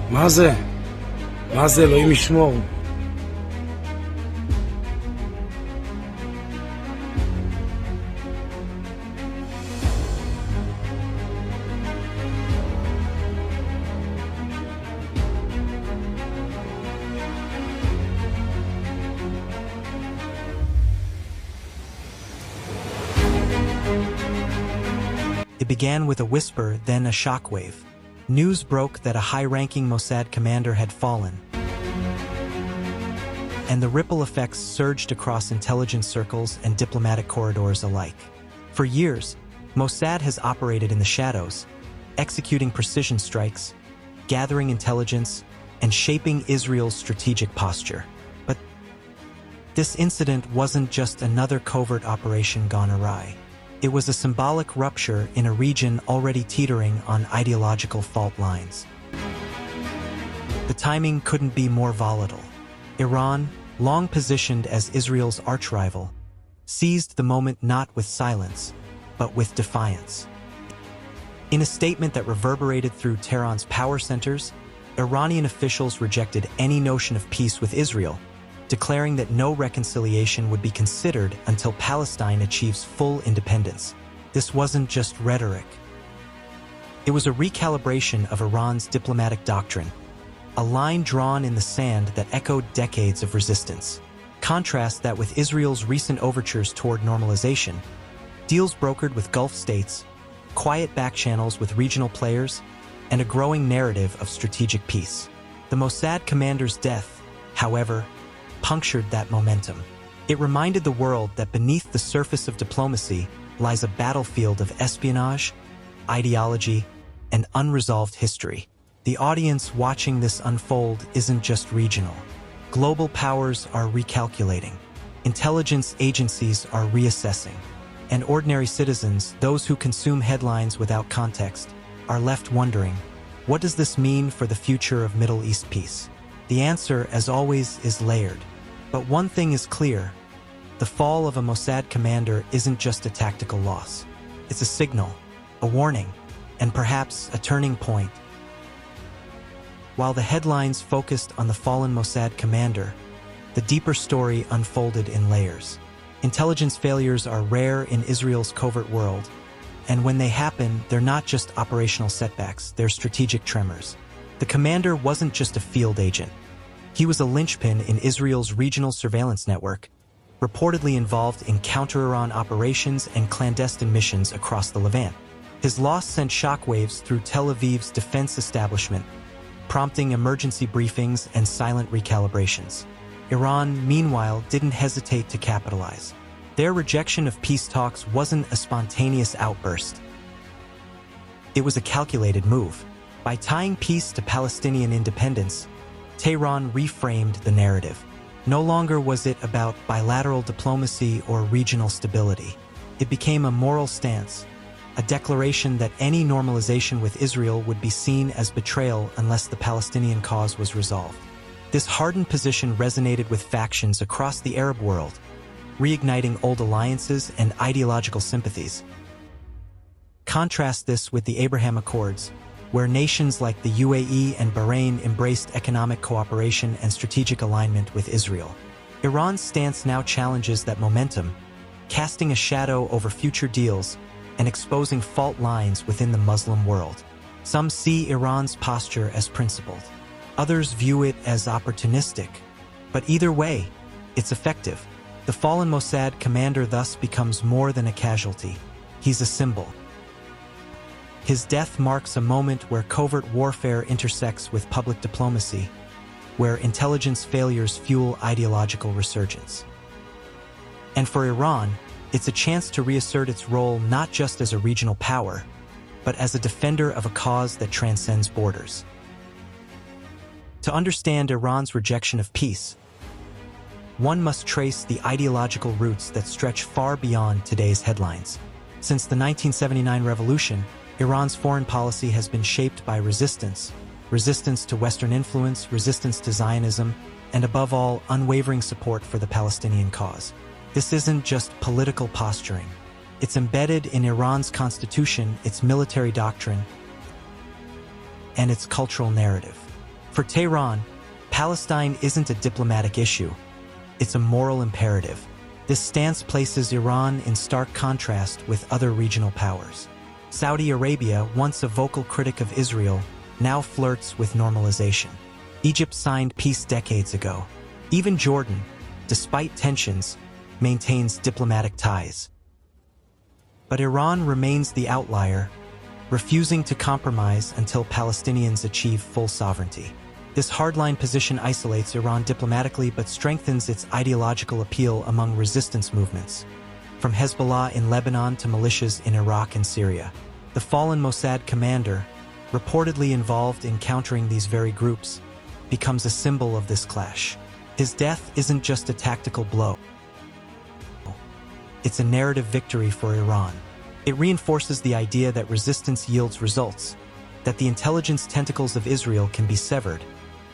מה זה? מה זה? אלוהים ישמור. It began with a whisper, then a shockwave. News broke that a high-ranking Mossad commander had fallen, and the ripple effects surged across intelligence circles and diplomatic corridors alike. For years, Mossad has operated in the shadows, executing precision strikes, gathering intelligence, and shaping Israel's strategic posture. But this incident wasn't just another covert operation gone awry. It was a symbolic rupture in a region already teetering on ideological fault lines. The timing couldn't be more volatile. Iran, long positioned as Israel's archrival, seized the moment not with silence, but with defiance. In a statement that reverberated through Tehran's power centers, Iranian officials rejected any notion of peace with Israel, declaring that no reconciliation would be considered until Palestine achieves full independence. This wasn't just rhetoric. It was a recalibration of Iran's diplomatic doctrine, a line drawn in the sand that echoed decades of resistance. Contrast that with Israel's recent overtures toward normalization, deals brokered with Gulf states, quiet backchannels with regional players, and a growing narrative of strategic peace. The Mossad commander's death, however, punctured that momentum. It reminded the world that beneath the surface of diplomacy lies a battlefield of espionage, ideology, and unresolved history. The audience watching this unfold isn't just regional. Global powers are recalculating. Intelligence agencies are reassessing. And ordinary citizens, those who consume headlines without context, are left wondering, what does this mean for the future of Middle East peace? The answer, as always, is layered. But one thing is clear. The fall of a Mossad commander isn't just a tactical loss. It's a signal, a warning, and perhaps a turning point. While the headlines focused on the fallen Mossad commander, the deeper story unfolded in layers. Intelligence failures are rare in Israel's covert world, and when they happen, they're not just operational setbacks, they're strategic tremors. The commander wasn't just a field agent. He was a linchpin in Israel's regional surveillance network, reportedly involved in counter-Iran operations and clandestine missions across the Levant. His loss sent shockwaves through Tel Aviv's defense establishment, prompting emergency briefings and silent recalibrations. Iran, meanwhile, didn't hesitate to capitalize. Their rejection of peace talks wasn't a spontaneous outburst. It was a calculated move. By tying peace to Palestinian independence, Tehran reframed the narrative. No longer was it about bilateral diplomacy or regional stability. It became a moral stance, a declaration that any normalization with Israel would be seen as betrayal unless the Palestinian cause was resolved. This hardened position resonated with factions across the Arab world, reigniting old alliances and ideological sympathies. Contrast this with the Abraham Accords, where nations like the UAE and Bahrain embraced economic cooperation and strategic alignment with Israel. Iran's stance now challenges that momentum, casting a shadow over future deals and exposing fault lines within the Muslim world. Some see Iran's posture as principled. Others view it as opportunistic. But either way, it's effective. The fallen Mossad commander thus becomes more than a casualty. He's a symbol. His death marks a moment where covert warfare intersects with public diplomacy, where intelligence failures fuel ideological resurgence. And for Iran, it's a chance to reassert its role not just as a regional power, but as a defender of a cause that transcends borders. To understand Iran's rejection of peace, one must trace the ideological roots that stretch far beyond today's headlines. Since the 1979 revolution, Iran's foreign policy has been shaped by resistance to Western influence, resistance to Zionism, and above all, unwavering support for the Palestinian cause. This isn't just political posturing. It's embedded in Iran's constitution, its military doctrine, and its cultural narrative. For Tehran, Palestine isn't a diplomatic issue, it's a moral imperative. This stance places Iran in stark contrast with other regional powers. Saudi Arabia, once a vocal critic of Israel, now flirts with normalization. Egypt signed peace decades ago. Even Jordan, despite tensions, maintains diplomatic ties. But Iran remains the outlier, refusing to compromise until Palestinians achieve full sovereignty. This hardline position isolates Iran diplomatically but strengthens its ideological appeal among resistance movements, from Hezbollah in Lebanon to militias in Iraq and Syria. The fallen Mossad commander, reportedly involved in countering these very groups, becomes a symbol of this clash. His death isn't just a tactical blow. It's a narrative victory for Iran. It reinforces the idea that resistance yields results, that the intelligence tentacles of Israel can be severed,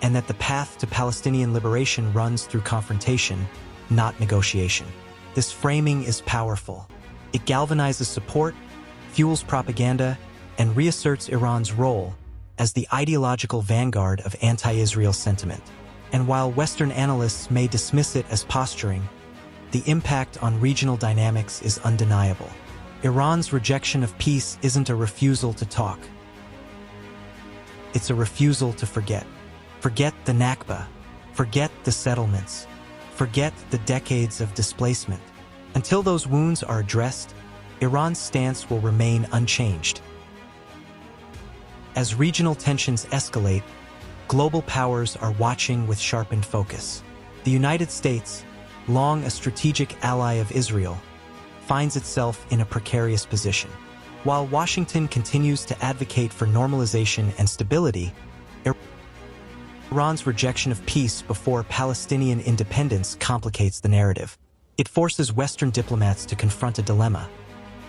and that the path to Palestinian liberation runs through confrontation, not negotiation. This framing is powerful. It galvanizes support, fuels propaganda, and reasserts Iran's role as the ideological vanguard of anti-Israel sentiment. And while Western analysts may dismiss it as posturing, the impact on regional dynamics is undeniable. Iran's rejection of peace isn't a refusal to talk. It's a refusal to forget. Forget the Nakba. Forget the settlements. Forget the decades of displacement. Until those wounds are addressed, Iran's stance will remain unchanged. As regional tensions escalate, global powers are watching with sharpened focus. The United States, long a strategic ally of Israel, finds itself in a precarious position. While Washington continues to advocate for normalization and stability, Iran's rejection of peace before Palestinian independence complicates the narrative. It forces Western diplomats to confront a dilemma: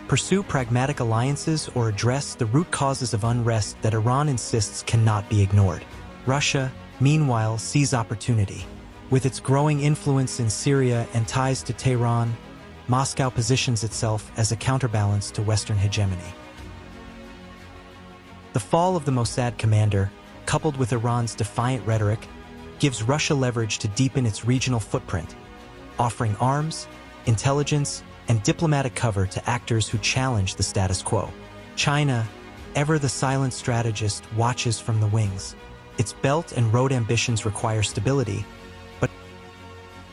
pursue pragmatic alliances or address the root causes of unrest that Iran insists cannot be ignored. Russia, meanwhile, sees opportunity. With its growing influence in Syria and ties to Tehran, Moscow positions itself as a counterbalance to Western hegemony. The fall of the Mossad commander, coupled with Iran's defiant rhetoric, gives Russia leverage to deepen its regional footprint, offering arms, intelligence, and diplomatic cover to actors who challenge the status quo. China, ever the silent strategist, watches from the wings. Its Belt and Road ambitions require stability, but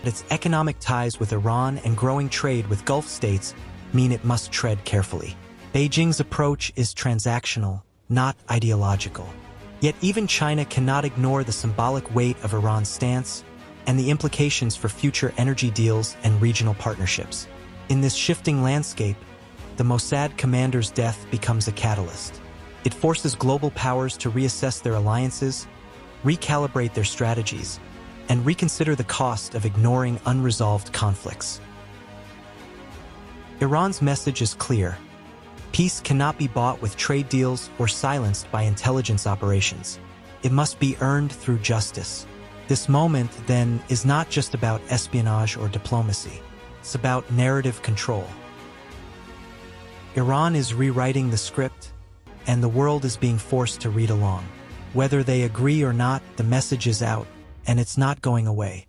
its economic ties with Iran and growing trade with Gulf states mean it must tread carefully. Beijing's approach is transactional, not ideological. Yet even China cannot ignore the symbolic weight of Iran's stance and the implications for future energy deals and regional partnerships. In this shifting landscape, the Mossad commander's death becomes a catalyst. It forces global powers to reassess their alliances, recalibrate their strategies, and reconsider the cost of ignoring unresolved conflicts. Iran's message is clear: peace cannot be bought with trade deals or silenced by intelligence operations. It must be earned through justice. This moment, then, is not just about espionage or diplomacy. It's about narrative control. Iran is rewriting the script, and the world is being forced to read along. Whether they agree or not, the message is out, and it's not going away.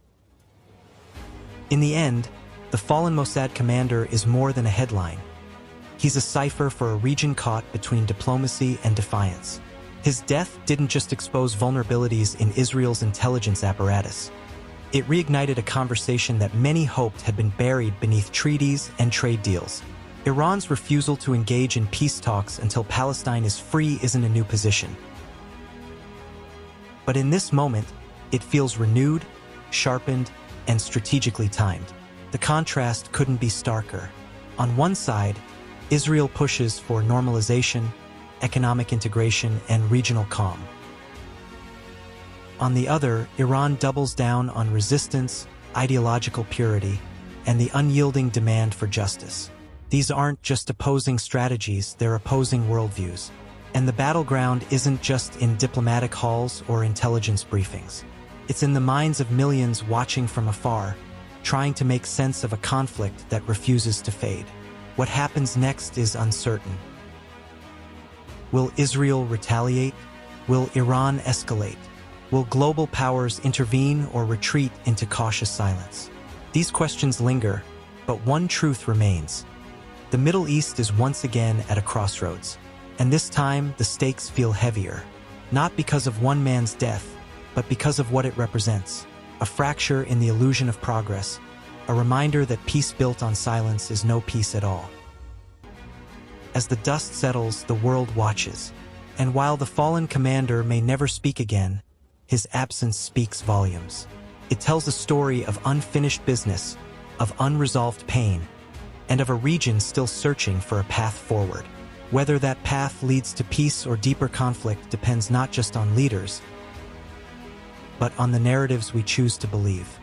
In the end, the fallen Mossad commander is more than a headline. He's a cipher for a region caught between diplomacy and defiance. His death didn't just expose vulnerabilities in Israel's intelligence apparatus. It reignited a conversation that many hoped had been buried beneath treaties and trade deals. Iran's refusal to engage in peace talks until Palestine is free isn't a new position. But in this moment, it feels renewed, sharpened, and strategically timed. The contrast couldn't be starker. On one side, Israel pushes for normalization, economic integration, and regional calm. On the other, Iran doubles down on resistance, ideological purity, and the unyielding demand for justice. These aren't just opposing strategies, they're opposing worldviews. And the battleground isn't just in diplomatic halls or intelligence briefings. It's in the minds of millions watching from afar, trying to make sense of a conflict that refuses to fade. What happens next is uncertain. Will Israel retaliate? Will Iran escalate? Will global powers intervene or retreat into cautious silence? These questions linger, but one truth remains. The Middle East is once again at a crossroads, and this time the stakes feel heavier, not because of one man's death, but because of what it represents. A fracture in the illusion of progress, a reminder that peace built on silence is no peace at all. As the dust settles, the world watches, and while the fallen commander may never speak again, his absence speaks volumes. It tells a story of unfinished business, of unresolved pain, and of a region still searching for a path forward. Whether that path leads to peace or deeper conflict depends not just on leaders, but on the narratives we choose to believe.